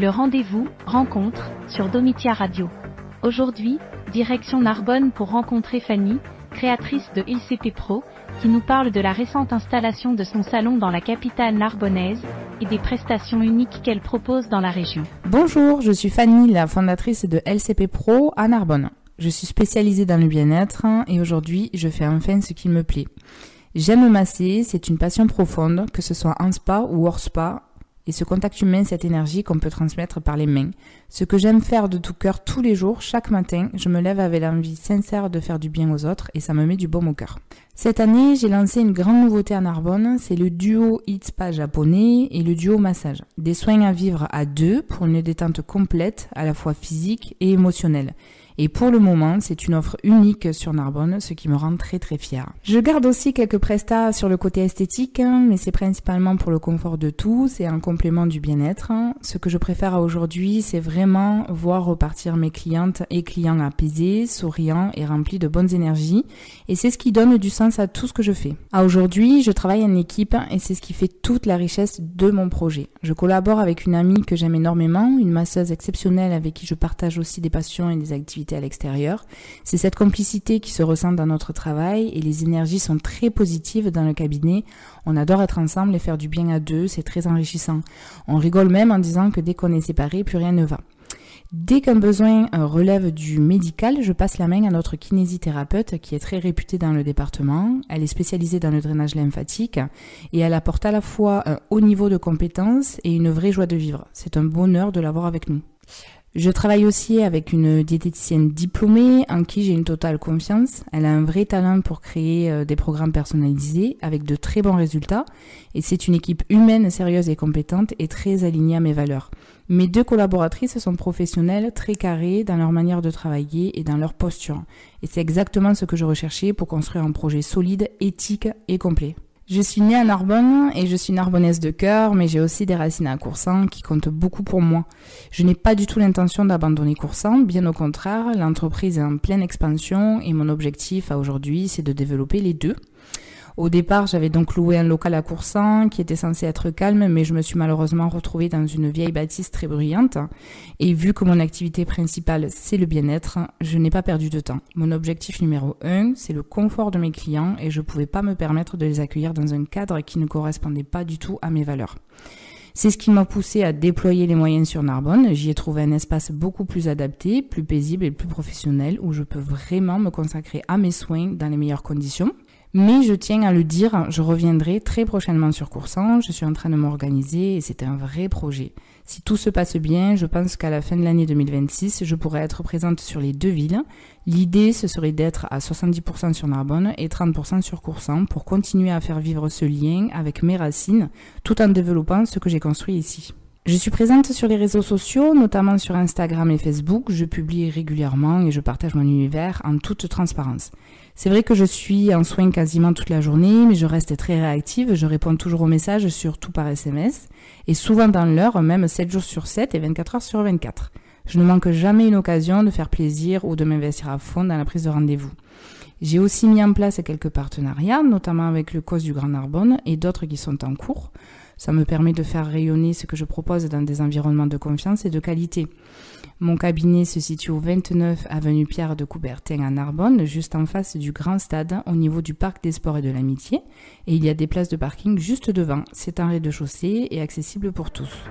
Le rendez-vous, rencontre, sur Domitia Radio. Aujourd'hui, direction Narbonne pour rencontrer Fanny, créatrice de LCP Pro, qui nous parle de la récente installation de son salon dans la capitale narbonnaise et des prestations uniques qu'elle propose dans la région. Bonjour, je suis Fanny, la fondatrice de LCP Pro à Narbonne. Je suis spécialisée dans le bien-être et aujourd'hui, je fais enfin ce qui me plaît. J'aime masser, c'est une passion profonde, que ce soit en spa ou hors spa, et ce contact humain, cette énergie qu'on peut transmettre par les mains. Ce que j'aime faire de tout cœur tous les jours, chaque matin, je me lève avec l'envie sincère de faire du bien aux autres et ça me met du baume au cœur. Cette année, j'ai lancé une grande nouveauté à Narbonne, c'est le duo Heat Spa japonais et le duo massage. Des soins à vivre à deux pour une détente complète, à la fois physique et émotionnelle. Et pour le moment, c'est une offre unique sur Narbonne, ce qui me rend très très fière. Je garde aussi quelques prestats sur le côté esthétique, mais c'est principalement pour le confort de tous et en complément du bien-être. Ce que je préfère à aujourd'hui, c'est vraiment voir repartir mes clientes et clients apaisés, souriants et remplis de bonnes énergies. Et c'est ce qui donne du sens à tout ce que je fais. À aujourd'hui, je travaille en équipe et c'est ce qui fait toute la richesse de mon projet. Je collabore avec une amie que j'aime énormément, une masseuse exceptionnelle avec qui je partage aussi des passions et des activités à l'extérieur. C'est cette complicité qui se ressent dans notre travail et les énergies sont très positives dans le cabinet. On adore être ensemble et faire du bien à deux, c'est très enrichissant. On rigole même en disant que dès qu'on est séparés, plus rien ne va. Dès qu'un besoin relève du médical, je passe la main à notre kinésithérapeute qui est très réputée dans le département. Elle est spécialisée dans le drainage lymphatique et elle apporte à la fois un haut niveau de compétences et une vraie joie de vivre. C'est un bonheur de l'avoir avec nous. Je travaille aussi avec une diététicienne diplômée en qui j'ai une totale confiance. Elle a un vrai talent pour créer des programmes personnalisés avec de très bons résultats et c'est une équipe humaine, sérieuse et compétente et très alignée à mes valeurs. Mes deux collaboratrices sont professionnelles, très carrées dans leur manière de travailler et dans leur posture. Et c'est exactement ce que je recherchais pour construire un projet solide, éthique et complet. Je suis née à Narbonne et je suis narbonnaise de cœur, mais j'ai aussi des racines à Coursan qui comptent beaucoup pour moi. Je n'ai pas du tout l'intention d'abandonner Coursan, bien au contraire, l'entreprise est en pleine expansion et mon objectif à aujourd'hui, c'est de développer les deux. Au départ, j'avais donc loué un local à Coursan qui était censé être calme, mais je me suis malheureusement retrouvée dans une vieille bâtisse très bruyante. Et vu que mon activité principale, c'est le bien-être, je n'ai pas perdu de temps. Mon objectif numéro 1, c'est le confort de mes clients et je ne pouvais pas me permettre de les accueillir dans un cadre qui ne correspondait pas du tout à mes valeurs. C'est ce qui m'a poussé à déployer les moyens sur Narbonne. J'y ai trouvé un espace beaucoup plus adapté, plus paisible et plus professionnel où je peux vraiment me consacrer à mes soins dans les meilleures conditions. Mais je tiens à le dire, je reviendrai très prochainement sur Coursan, je suis en train de m'organiser et c'est un vrai projet. Si tout se passe bien, je pense qu'à la fin de l'année 2026, je pourrai être présente sur les deux villes. L'idée, ce serait d'être à 70% sur Narbonne et 30% sur Coursan pour continuer à faire vivre ce lien avec mes racines, tout en développant ce que j'ai construit ici. Je suis présente sur les réseaux sociaux, notamment sur Instagram et Facebook. Je publie régulièrement et je partage mon univers en toute transparence. C'est vrai que je suis en soins quasiment toute la journée, mais je reste très réactive. Je réponds toujours aux messages, surtout par SMS, et souvent dans l'heure, même 7 jours sur 7 et 24 heures sur 24. Je ne manque jamais une occasion de faire plaisir ou de m'investir à fond dans la prise de rendez-vous. J'ai aussi mis en place quelques partenariats, notamment avec le COS du Grand Narbonne et d'autres qui sont en cours. Ça me permet de faire rayonner ce que je propose dans des environnements de confiance et de qualité. Mon cabinet se situe au 29 avenue Pierre de Coubertin à Narbonne, juste en face du Grand Stade, au niveau du Parc des Sports et de l'Amitié. Et il y a des places de parking juste devant. C'est un rez-de-chaussée et accessible pour tous.